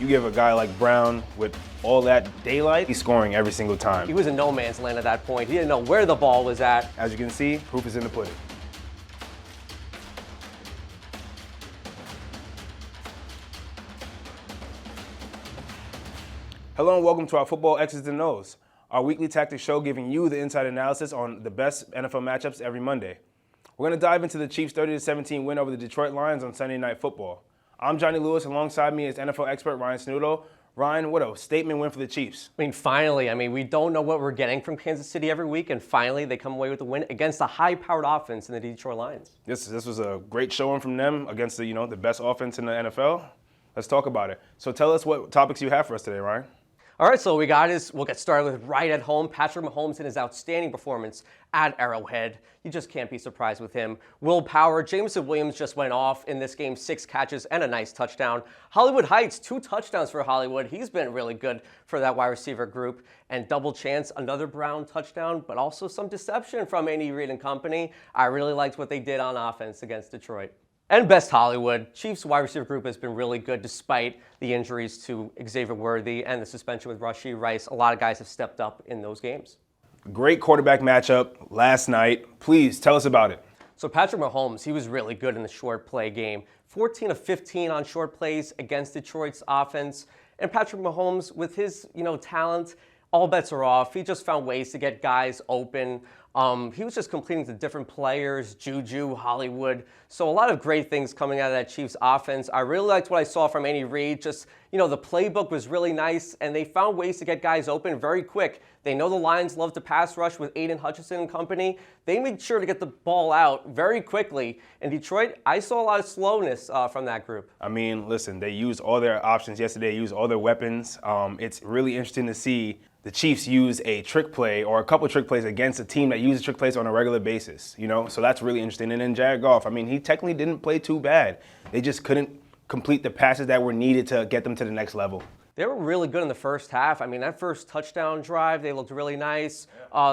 You give a guy like Brown with all that daylight, he's scoring every single time. He was in no man's land at that point. He didn't know where the ball was at. As you can see, proof is in the pudding. Hello and welcome to our Football X's and O's, our weekly tactics show giving you the inside analysis on the best NFL matchups every Monday. We're going to dive into the Chiefs' 30-17 win over the Detroit Lions on Sunday Night Football. I'm Johnny Lewis. Alongside me is NFL expert Ryan Sanudo. Ryan, what a statement win for the Chiefs. Finally, we don't know what we're getting from Kansas City every week, and finally they come away with a win against a high-powered offense in the Detroit Lions. This was a great showing from them against the best offense in the NFL. Let's talk about it. So tell us what topics you have for us today, Ryan. All right, so we'll get started with right at home. Patrick Mahomes and his outstanding performance at Arrowhead. You just can't be surprised with him. Willpower. Jameson Williams just went off in this game, 6 catches and a nice touchdown. Hollywood Heights, 2 touchdowns for Hollywood. He's been really good for that wide receiver group. And double chance, another Brown touchdown, but also some deception from Andy Reid and company. I really liked what they did on offense against Detroit. And best Hollywood, Chiefs wide receiver group has been really good despite the injuries to Xavier Worthy and the suspension with Rashee Rice. A lot of guys have stepped up in those games. Great quarterback matchup last night. Please tell us about it. So Patrick Mahomes, he was really good in the short play game. 14 of 15 on short plays against Detroit's offense. And Patrick Mahomes, with his talent, all bets are off. He just found ways to get guys open. He was just completing to different players, Juju, Hollywood. So a lot of great things coming out of that Chiefs offense. I really liked what I saw from Andy Reid. Just, the playbook was really nice, and they found ways to get guys open very quick. They know the Lions love to pass rush with Aiden Hutchinson and company. They made sure to get the ball out very quickly. In Detroit, I saw a lot of slowness from that group. Listen, they used all their options yesterday, used all their weapons. It's really interesting to see the Chiefs use a trick play or a couple of trick plays against a team that uses trick plays on a regular basis, So that's really interesting. And then Jared Goff, he technically didn't play too bad. They just couldn't complete the passes that were needed to get them to the next level. They were really good in the first half. That first touchdown drive, they looked really nice.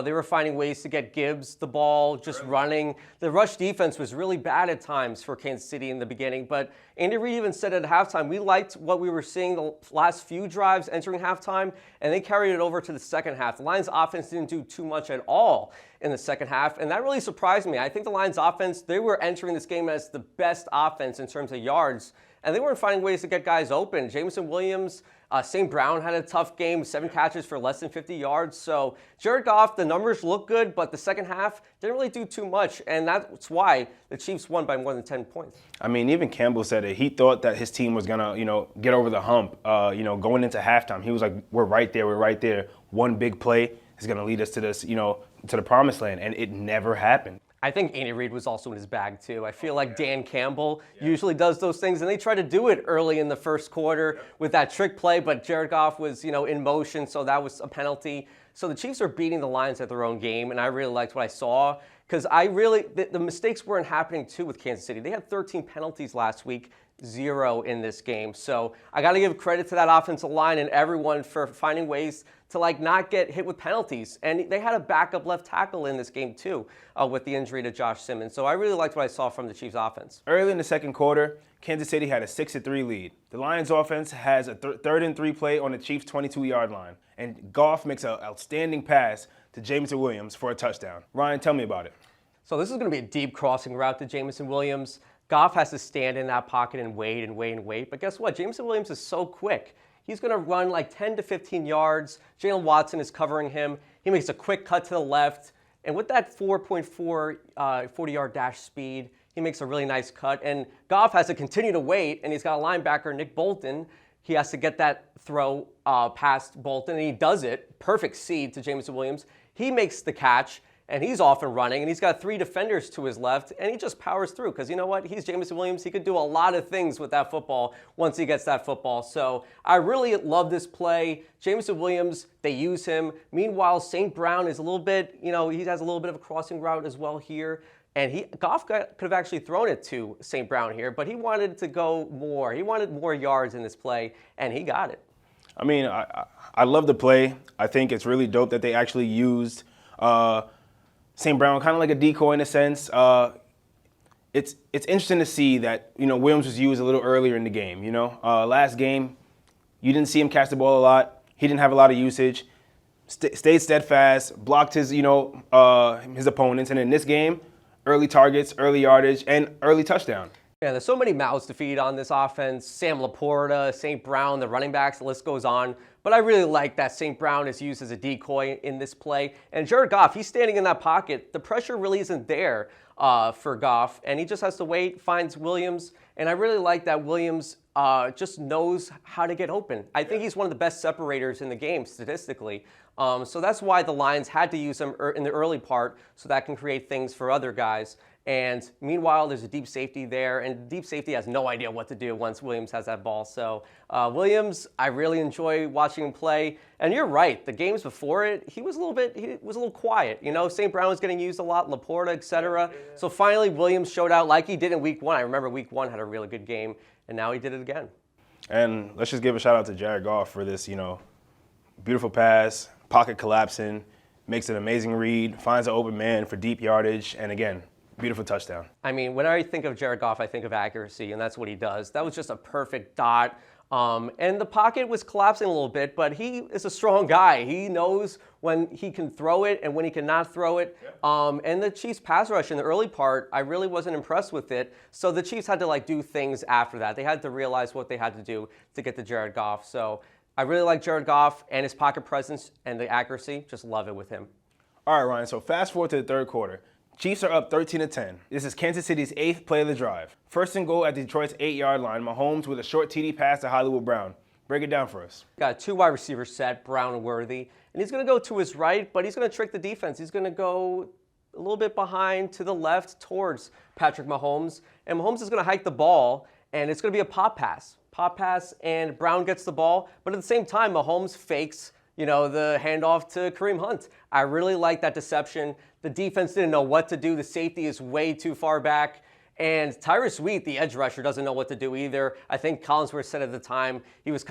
They were finding ways to get Gibbs the ball, just running. The rush defense was really bad at times for Kansas City in the beginning, but Andy Reid even said at halftime, we liked what we were seeing the last few drives entering halftime, and they carried it over to the second half. The Lions offense didn't do too much at all in the second half, and that really surprised me. I think the Lions offense, they were entering this game as the best offense in terms of yards, and they weren't finding ways to get guys open. Jameson Williams, St. Brown had a tough game, 7 catches for less than 50 yards. So Jared Goff, the numbers look good, but the second half didn't really do too much, and that's why the Chiefs won by more than 10 points. Even Campbell said it. He thought that his team was gonna, get over the hump. Going into halftime, he was like, "We're right there. One big play is gonna lead us to this, to the promised land," and it never happened. I think Andy Reid was also in his bag, too. I feel like Dan Campbell usually does those things, and they try to do it early in the first quarter with that trick play, but Jared Goff was, in motion, so that was a penalty. So the Chiefs are beating the Lions at their own game, and I really liked what I saw because the mistakes weren't happening, too, with Kansas City. They had 13 penalties last week, 0 in this game. So I got to give credit to that offensive line and everyone for finding ways to not get hit with penalties. And they had a backup left tackle in this game too with the injury to Josh Simmons. So I really liked what I saw from the Chiefs offense. Early in the second quarter, Kansas City had a 6-3 lead. The Lions offense has a 3rd-and-3 play on the Chiefs' 22-yard line. And Goff makes an outstanding pass to Jameson Williams for a touchdown. Ryan, tell me about it. So this is going to be a deep crossing route to Jameson Williams. Goff has to stand in that pocket and wait. But guess what? Jameson Williams is so quick. He's going to run 10 to 15 yards. Jalen Watson is covering him. He makes a quick cut to the left. And with that 4.4 40-yard dash speed, he makes a really nice cut. And Goff has to continue to wait, and he's got a linebacker, Nick Bolton. He has to get that throw past Bolton, and he does it. Perfect seed to Jameson Williams. He makes the catch. And he's off and running, and he's got 3 defenders to his left, and he just powers through because you know what? He's Jameson Williams. He could do a lot of things with that football once he gets that football. So I really love this play. Jameson Williams, they use him. Meanwhile, St. Brown is a little bit, he has a little bit of a crossing route as well here. And Goff could have actually thrown it to St. Brown here, but he wanted to go more. He wanted more yards in this play, and he got it. I love the play. I think it's really dope that they actually used St. Brown, kind of like a decoy in a sense. It's interesting to see that Williams was used a little earlier in the game. Last game, You didn't see him catch the ball a lot. He didn't have a lot of usage. Stayed steadfast, blocked his, his opponents. And in this game, early targets, early yardage, and early touchdown. Yeah, there's so many mouths to feed on this offense. Sam Laporta, St. Brown, the running backs, the list goes on. But I really like that St. Brown is used as a decoy in this play. And Jared Goff, he's standing in that pocket. The pressure really isn't there for Goff. And he just has to wait, finds Williams. And I really like that Williams just knows how to get open. I think he's one of the best separators in the game statistically. So that's why the Lions had to use him in the early part so that can create things for other guys. And meanwhile, there's a deep safety there, and deep safety has no idea what to do once Williams has that ball. So Williams, I really enjoy watching him play. And you're right, the games before it, he was a little quiet. You know, St. Brown was getting used a lot, Laporta, etc. So finally, Williams showed out like he did in Week 1. I remember Week 1 had a really good game, and now he did it again. And let's just give a shout out to Jared Goff for this, beautiful pass, pocket collapsing, makes an amazing read, finds an open man for deep yardage, and again, beautiful touchdown. I mean, when I think of Jared Goff, I think of accuracy, and that's what he does. That was just a perfect dot. And the pocket was collapsing a little bit, but he is a strong guy. He knows when he can throw it and when he cannot throw it. And the Chiefs' pass rush in the early part, I really wasn't impressed with it. So the Chiefs had to do things after that. They had to realize what they had to do to get to Jared Goff. So I really like Jared Goff and his pocket presence and the accuracy. Just love it with him. All right, Ryan, so fast forward to the third quarter. Chiefs are up 13-10. This is Kansas City's 8th play of the drive. First and goal at Detroit's 8-yard line. Mahomes with a short TD pass to Hollywood Brown. Break it down for us. Got a 2 wide receiver set, Brown and Worthy. And he's going to go to his right, but he's going to trick the defense. He's going to go a little bit behind to the left towards Patrick Mahomes. And Mahomes is going to hike the ball, and it's going to be a pop pass. Pop pass, and Brown gets the ball. But at the same time, Mahomes fakes the handoff to Kareem Hunt. I really like that deception. The defense didn't know what to do. The safety is way too far back. And Tyrus Wheat, the edge rusher, doesn't know what to do either. I think Collinsworth said at the time he was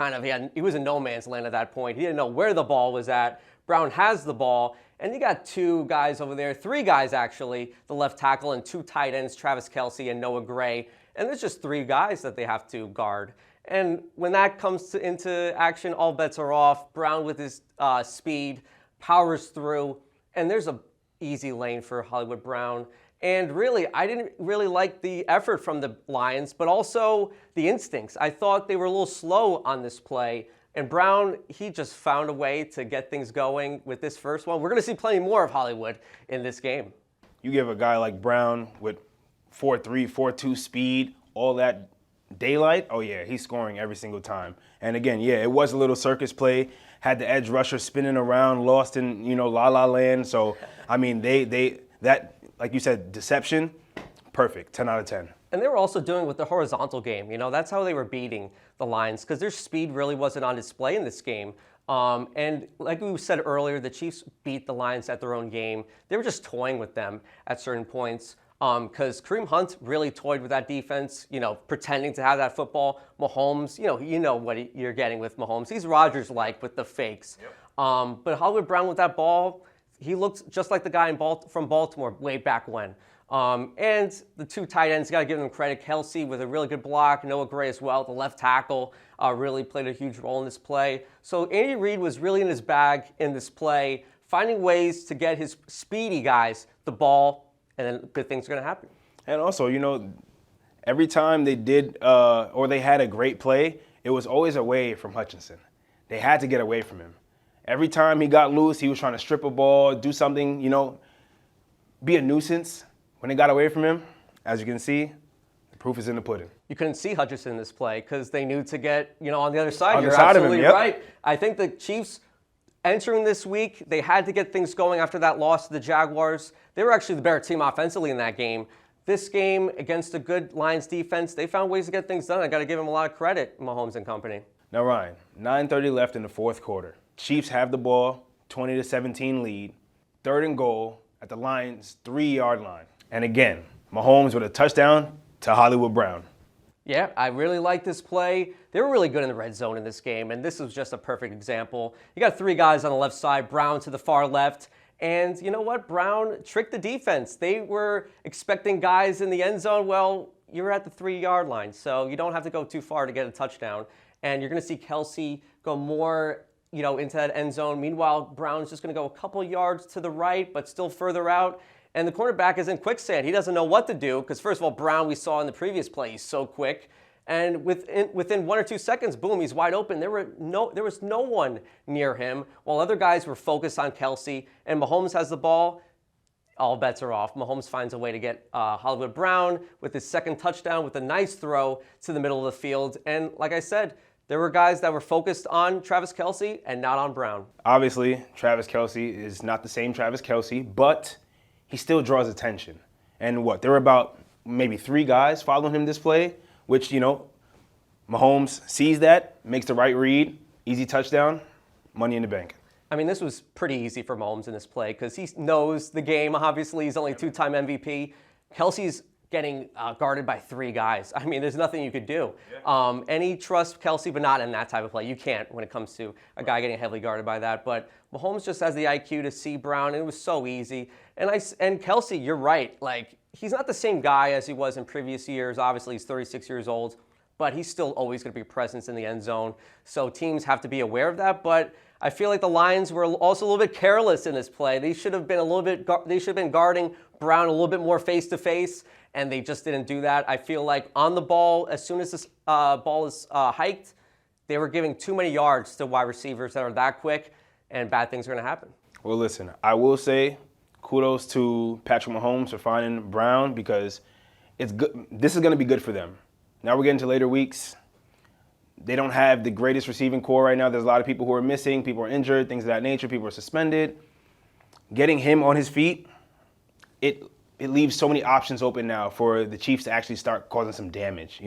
he was in no man's land at that point. He didn't know where the ball was at. Brown has the ball. And you got 2 guys over there, 3 guys actually, the left tackle and 2 tight ends, Travis Kelce and Noah Gray. And there's just 3 guys that they have to guard. And when that comes into action, all bets are off. Brown with his speed powers through, and there's a easy lane for Hollywood Brown. And really, I didn't really like the effort from the Lions, but also the instincts. I thought they were a little slow on this play. And Brown, he just found a way to get things going with this first one. We're going to see plenty more of Hollywood in this game. You give a guy like Brown with 4.3, 4.2 speed, all that daylight, oh yeah, he's scoring every single time. And again, yeah, it was a little circus play. Had the edge rusher spinning around, lost in, la la land. So, I mean, that, like you said, deception, perfect, 10 out of 10. And they were also doing with the horizontal game. That's how they were beating the Lions, because their speed really wasn't on display in this game. And like we said earlier, the Chiefs beat the Lions at their own game. They were just toying with them at certain points. Because Kareem Hunt really toyed with that defense, pretending to have that football. Mahomes, you know what you're getting with Mahomes. He's Rodgers-like with the fakes. Yep. But Hollywood Brown with that ball, he looked just like the guy from Baltimore way back when. And the 2 tight ends, got to give them credit. Kelce with a really good block, Noah Gray as well, the left tackle, really played a huge role in this play. So Andy Reid was really in his bag in this play, finding ways to get his speedy guys the ball, and then good things are going to happen. And also, every time they did or they had a great play, it was always away from Hutchinson. They had to get away from him. Every time he got loose, he was trying to strip a ball, do something, be a nuisance. When they got away from him, as you can see, the proof is in the pudding. You couldn't see Hutchinson in this play because they knew to get, on the other side. On the You're side of him, absolutely yep. right. I think the Chiefs, entering this week, they had to get things going after that loss to the Jaguars. They were actually the better team offensively in that game. This game, against a good Lions defense, they found ways to get things done. I got to give them a lot of credit, Mahomes and company. Now, Ryan, 9:30 left in the fourth quarter. Chiefs have the ball, 20-17 lead. 3rd and goal at the Lions' 3-yard line. And again, Mahomes with a touchdown to Hollywood Brown. Yeah, I really like this play. They were really good in the red zone in this game, and this was just a perfect example. You got 3 guys on the left side, Brown to the far left, and you know what? Brown tricked the defense. They were expecting guys in the end zone. Well, you're at the 3-yard line, so you don't have to go too far to get a touchdown. and you're going to see Kelce go more, into that end zone. Meanwhile, Brown's just going to go a couple yards to the right, but still further out. And the cornerback is in quicksand. He doesn't know what to do because, first of all, Brown, we saw in the previous play, he's so quick. And within 1 or 2 seconds, boom, he's wide open. There was no one near him, while other guys were focused on Kelce. And Mahomes has the ball. All bets are off. Mahomes finds a way to get Hollywood Brown with his second touchdown with a nice throw to the middle of the field. And like I said, there were guys that were focused on Travis Kelce and not on Brown. Obviously, Travis Kelce is not the same Travis Kelce, but he still draws attention. And there were about maybe 3 guys following him this play, which, Mahomes sees that, makes the right read, easy touchdown, money in the bank. I mean, this was pretty easy for Mahomes in this play because he knows the game. Obviously, he's only 2-time MVP. Kelce's getting guarded by 3 guys. I mean, there's nothing you could do. Yeah. And he trusts Kelce, but not in that type of play. You can't when it comes to a guy getting heavily guarded by that. But Mahomes just has the IQ to see Brown, and it was so easy. And Kelce, you're right. Like, he's not the same guy as he was in previous years. Obviously, he's 36 years old, but he's still always going to be a presence in the end zone. So teams have to be aware of that. But I feel like the Lions were also a little bit careless in this play. They should have been guarding Brown a little bit more face to face, and they just didn't do that. I feel like on the ball, as soon as this ball is hiked, they were giving too many yards to wide receivers that are that quick, and bad things are going to happen. Well, listen, I will say kudos to Patrick Mahomes for finding Brown because it's good. This is going to be good for them. Now we're getting to later weeks. They don't have the greatest receiving core right now. There's a lot of people who are missing. People are injured, things of that nature. People are suspended. Getting him on his feet, it leaves so many options open now for the Chiefs to actually start causing some damage,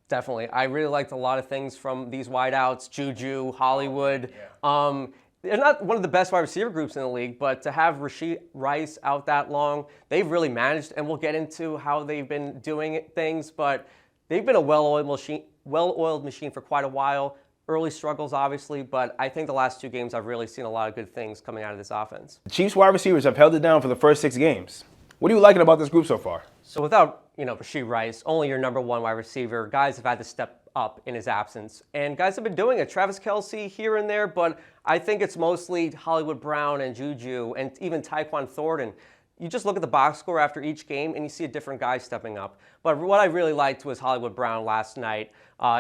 Definitely. I really liked a lot of things from these wideouts, Juju, Hollywood. Yeah. They're not one of the best wide receiver groups in the league, but to have Rashee Rice out that long, they've really managed, and we'll get into how they've been doing things, but they've been a well-oiled machine for quite a while. Early struggles, obviously, but I think the last 2 games I've really seen a lot of good things coming out of this offense. The Chiefs wide receivers have held it down for the first 6 games. What are you liking about this group so far? So without, Rashee Rice, only your number 1 wide receiver, guys have had to step up in his absence. And guys have been doing it. Travis Kelce here and there, but I think it's mostly Hollywood Brown and Juju and even Tyquan Thornton. You just look at the box score after each game and you see a different guy stepping up. But what I really liked was Hollywood Brown last night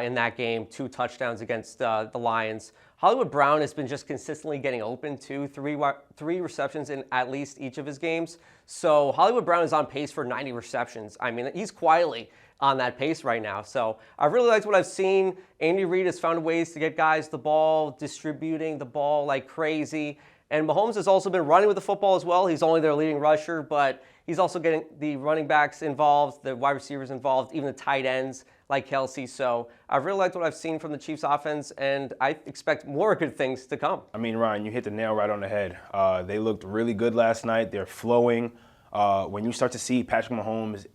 in that game, 2 touchdowns against the Lions. Hollywood Brown has been just consistently getting open, 3 receptions in at least each of his games. So Hollywood Brown is on pace for 90 receptions. I mean, he's quietly on that pace right now. So I really liked what I've seen. Andy Reid has found ways to get guys the ball, distributing the ball like crazy. And Mahomes has also been running with the football as well. He's only their leading rusher, but he's also getting the running backs involved, the wide receivers involved, even the tight ends like Kelce. So I've really liked what I've seen from the Chiefs offense, and I expect more good things to come. I mean, Ryan, you hit the nail right on the head. They looked really good last night. They're flowing. When you start to see Patrick Mahomes,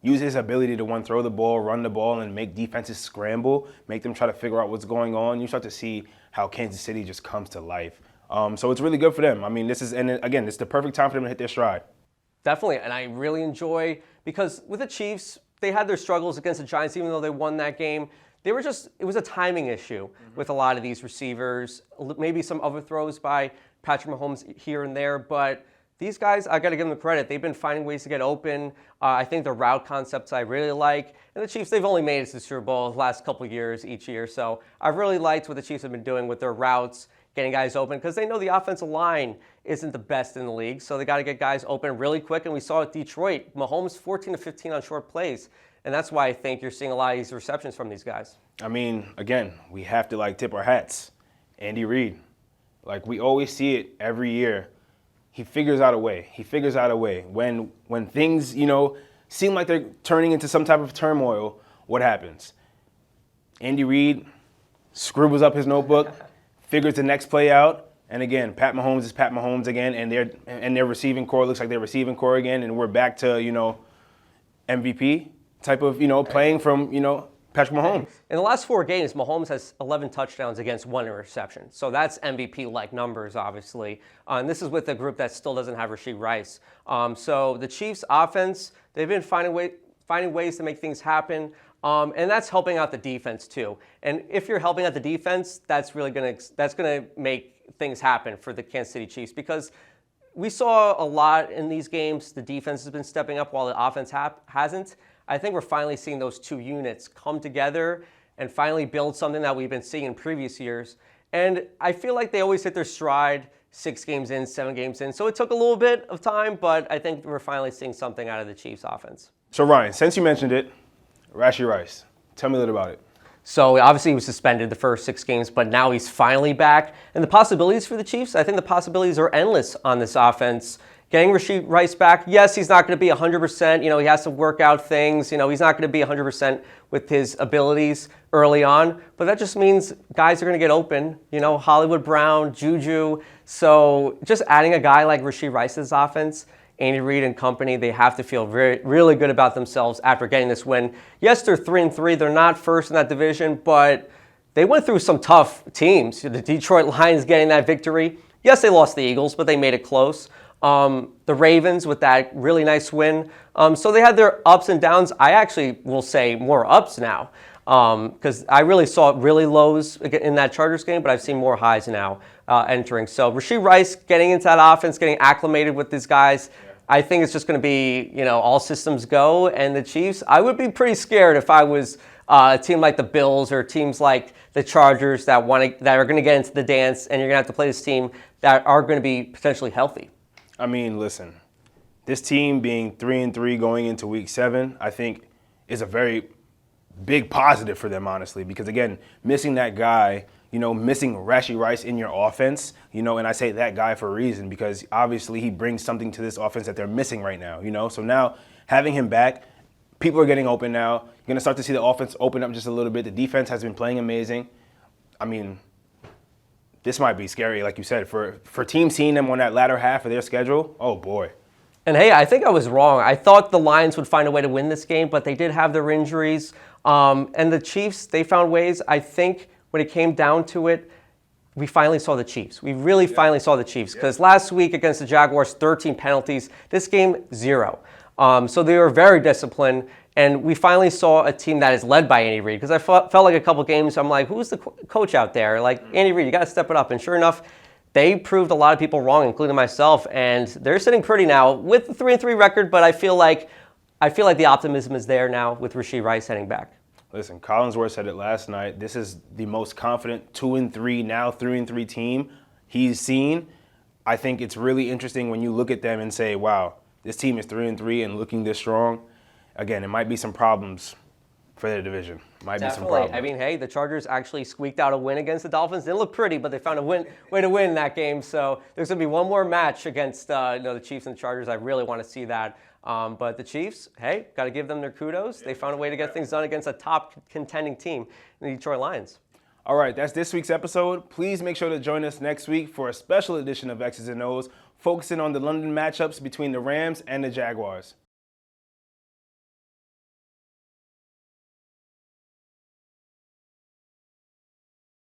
use his ability to throw the ball, run the ball, and make defenses scramble, make them try to figure out what's going on, you start to see how Kansas City just comes to life. So it's really good for them. I mean, it's the perfect time for them to hit their stride. Definitely, and I really enjoy, because with the Chiefs, they had their struggles against the Giants, even though they won that game. It was a timing issue with a lot of these receivers, maybe some overthrows by Patrick Mahomes here and there, but these guys, I got to give them credit. They've been finding ways to get open. I think the route concepts I really like. And the Chiefs, they've only made it to the Super Bowl the last couple of years each year. So I've really liked what the Chiefs have been doing with their routes, getting guys open, because they know the offensive line isn't the best in the league. So they got to get guys open really quick. And we saw at Detroit, Mahomes 14 to 15 on short plays. And that's why I think you're seeing a lot of these receptions from these guys. I mean, again, we have to tip our hats. Andy Reid, we always see it every year. He figures out a way. When things, seem like they're turning into some type of turmoil, what happens? Andy Reid scribbles up his notebook, figures the next play out, and again, Pat Mahomes is Pat Mahomes again, and their receiving core looks like their receiving core again, and we're back to, MVP type of, playing from, Patrick Mahomes. In the last 4 games, Mahomes has 11 touchdowns against 1 interception. So that's MVP-like numbers, obviously. And this is with a group that still doesn't have Rashee Rice. So the Chiefs' offense, they've been finding ways to make things happen. And that's helping out the defense too. And if you're helping out the defense, that's really gonna make things happen for the Kansas City Chiefs, because we saw a lot in these games. The defense has been stepping up while the offense hasn't. I think we're finally seeing those two units come together and finally build something that we've been seeing in previous years. And I feel like they always hit their stride 6 games in, 7 games in. So it took a little bit of time, but I think we're finally seeing something out of the Chiefs offense. So Ryan, since you mentioned it, Rashee Rice, tell me a little about it. So obviously he was suspended the first 6 games, but now he's finally back. And the possibilities for the Chiefs, I think the possibilities are endless on this offense. Getting Rashee Rice back, yes, he's not going to be 100%. He has to work out things. He's not going to be 100% with his abilities early on. But that just means guys are going to get open. Hollywood Brown, Juju. So just adding a guy like Rashee Rice to this offense, Andy Reid and company, they have to feel really good about themselves after getting this win. Yes, they're 3-3. They're not first in that division, but they went through some tough teams. The Detroit Lions getting that victory. Yes, they lost the Eagles, but they made it close. The Ravens with that really nice win. So they had their ups and downs. I actually will say more ups now, because I really saw really lows in that Chargers game, but I've seen more highs now entering. So Rashee Rice getting into that offense, getting acclimated with these guys, I think it's just going to be, all systems go. And the Chiefs, I would be pretty scared if I was a team like the Bills or teams like the Chargers that are going to get into the dance, and you're going to have to play this team that are going to be potentially healthy. I mean, listen, this team being 3-3 going into Week 7, I think is a very big positive for them, honestly, because again, missing that guy, missing Rashee Rice in your offense, and I say that guy for a reason, because obviously he brings something to this offense that they're missing right now, So now having him back, people are getting open now. You're going to start to see the offense open up just a little bit. The defense has been playing amazing. I mean, this might be scary, like you said, for teams seeing them on that latter half of their schedule. Oh, boy. And hey, I think I was wrong. I thought the Lions would find a way to win this game, but they did have their injuries. And the Chiefs, they found ways. I think when it came down to it, we finally saw the Chiefs. We really finally saw the Chiefs, because last week against the Jaguars, 13 penalties. This game, 0. So they were very disciplined. And we finally saw a team that is led by Andy Reid, because I felt like a couple games, I'm like, who's the coach out there? Like, Andy Reid, you got to step it up. And sure enough, they proved a lot of people wrong, including myself. And they're sitting pretty now with the 3-3 record, but I feel like the optimism is there now with Rashee Rice heading back. Listen, Collinsworth said it last night. This is the most confident 2-3, now 3-3 team he's seen. I think it's really interesting when you look at them and say, wow, this team is 3-3 and looking this strong. Again, it might be some problems for their division. Might be some problems. I mean, hey, the Chargers actually squeaked out a win against the Dolphins. They look pretty, but they found a way to win that game. So there's going to be one more match against the Chiefs and the Chargers. I really want to see that. But the Chiefs, hey, got to give them their kudos. They found a way to get things done against a top contending team, the Detroit Lions. All right, that's this week's episode. Please make sure to join us next week for a special edition of X's and O's, focusing on the London matchups between the Rams and the Jaguars.